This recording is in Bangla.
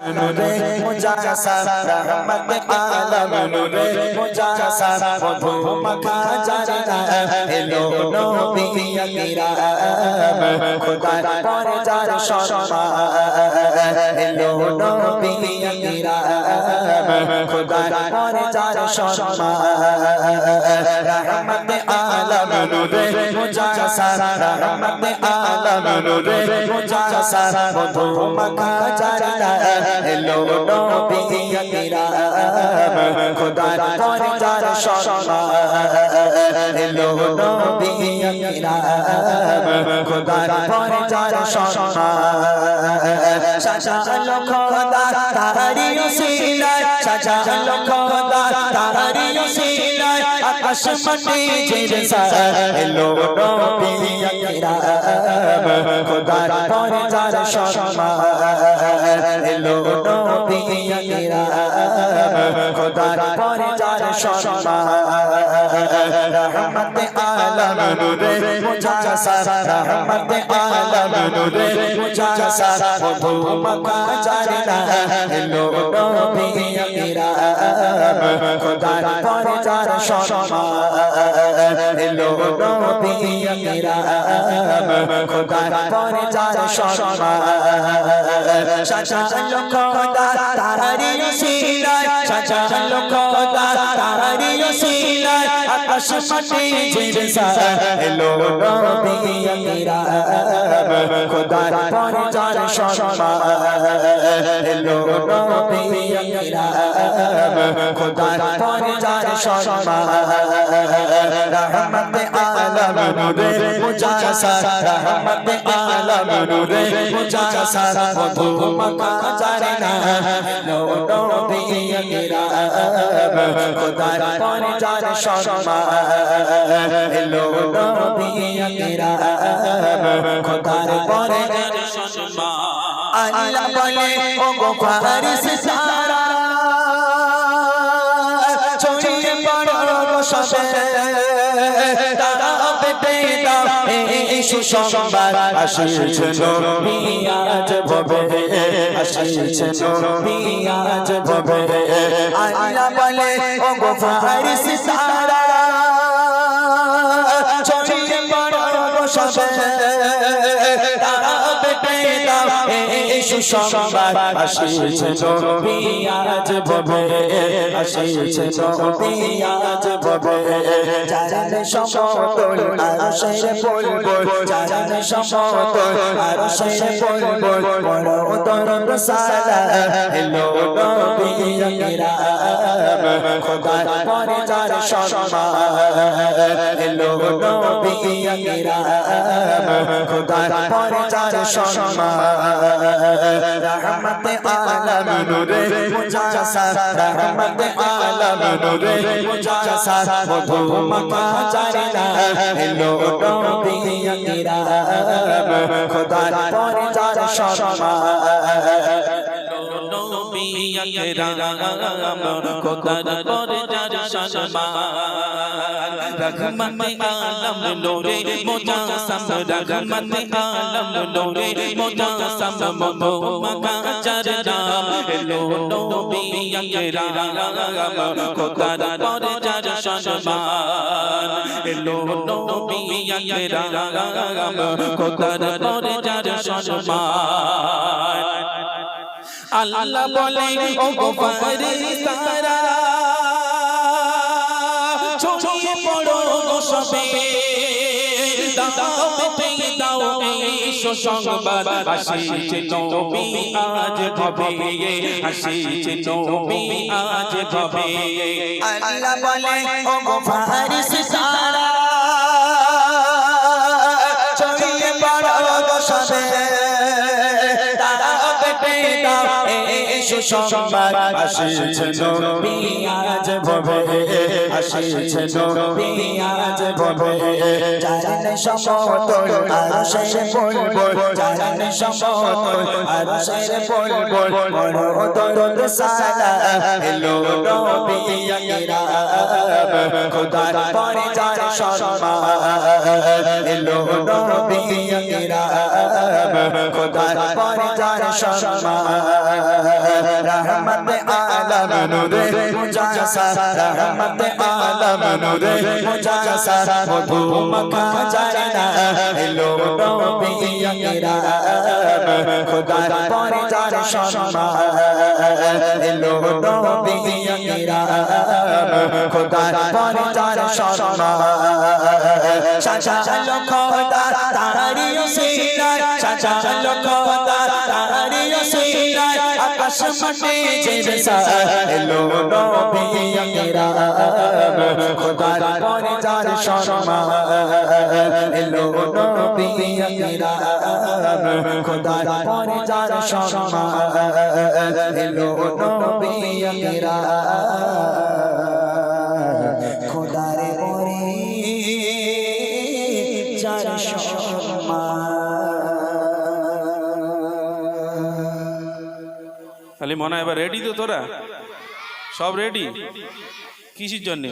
নূরে মুজাসা রহমত আলম নূরে মুজাসা মধু মাখা জানা এলো নবী আকরাম খোদার পরে যার সম্মান এলো নবী আকরাম খোদার পরে যার সম্মান রহমত আলম নূরে মুজাসা রহমত আলম নূরে মুজাসা মধু মাখা জানা এলো নবী আকরাম খোদার পরে যার সম্মান এলো নবী আকরাম খোদার পরে যার সম্মান সাজালো খোদা তারি উসিলায় সাজালো খোদা তারি উসিলায় আকাশ মাটি জিরসা এলো নবী আকরাম খোদার পরে যার সম্মান এলো নবী আকরাম খোদার পরে যার সম্মান রহমত আলম নূরে মুজাসা রহমত আলম নূরে মুজাসা মধু মাখা জানা এলো নবী আকরাম খোদার পরে যার সম্মান এলো নবী আকরাম খোদার পরে যার সম্মান সাজালো খোদা তারি উসিলায় সাজালো খোদা তারি উসিলায় আকাশ মাটি জিরসা এলো নবী আকরাম খোদার পরে যার সম্মান এলো নবী আকরাম খোদার পরে যার সম্মান রহমত আলম নূরে মুজাসা রহমত আলম নূরে মুজাসা মধু মাখা জানা এলো নবী আকরাম খোদার পরে যার সম্মান এলো নবী আকরাম খোদার পরে যার সম্মান আল্লাহ বলে ও গো ফারিস্তারা ছড়িয়ে পড়ো সবে তারা পেতে দাও এই সুসংবাদ আসিছে নবী আজ ভবে আসিছে নবী আজ ভবে আল্লাহ বলে ও গো ফারিস্তারা ছড়িয়ে পড়ো সবে তারা পেতে দাও এই সুসংবাদ আসিছে নবী আজ ভবে আসিছে নবী আজ ভবে জানে সমতল আরশের বুলবুল জানে সমতল আরশের বুলবুল বড় দরদ সালা এলো নবী আকরাম খোদার পরে যার সম্মান এলো নবী আকরাম খোদার পরে যার সম্মান রহমত আলম নূরে মুজাসা রহমত আলম নূরে মুজাসা মধু মাখা জানা এলো নবী আকরাম খোদার পরে যার সম্মান নবী আকরাম খোদার পরে যার সম্মান রহমত আলম নূরে মুজাসা রহমত আলম নূরে মুজাসা মধু মাখা জানা এলো নবী আকরাম খোদার পরে যার সম্মান এলো নবী আকরাম খোদার পরে যার সম্মান আল্লাহ বলে ও গো ফারিস্তারা ছড়িয়ে পড়ো সবে দাও পেতে দাও এই সুসংবাদ আসিছে নবী আজ ভবে আসিছে নবী আজ ভবে আল্লাহ বলে ও গো ফারিস্তারা ছড়িয়ে পড়ো সবে তারা পেতে দাও এই সুসংবাদ আসিছে নবী আজ ভবে আসিছে নবী আজ ভবে জানে সমতল আরশের বুলবুল জানে সমতল আরশের বুলবুল বড় দরদ সালা এলো নবী আকরাম খোদার পরে যার সম্মান এলো নবী আকরাম খোদার পরে যার সম্মান रहमत आलम नूरे मुजासा रहमत आलम नूरे मुजासा मधु मक्का जाना हेलो नबी अकराम खुदा पर जान शर्मा हेलो नबी अकराम खुदा पर जान शर्मा शाशा लखदा तारियो सीना शाशा लखदा तारियो सीना आकाश मटे जैसा हेलो नबी अकराम खुदा पर जान शर्मा हेलो नबी अकराम खुदा पर जान शर्मा हेलो नबी अकराम खुदा रे मोरे जान शर्मा আলি মনে হয় এবার রেডি তো তোরা সব রেডি কিসের জন্য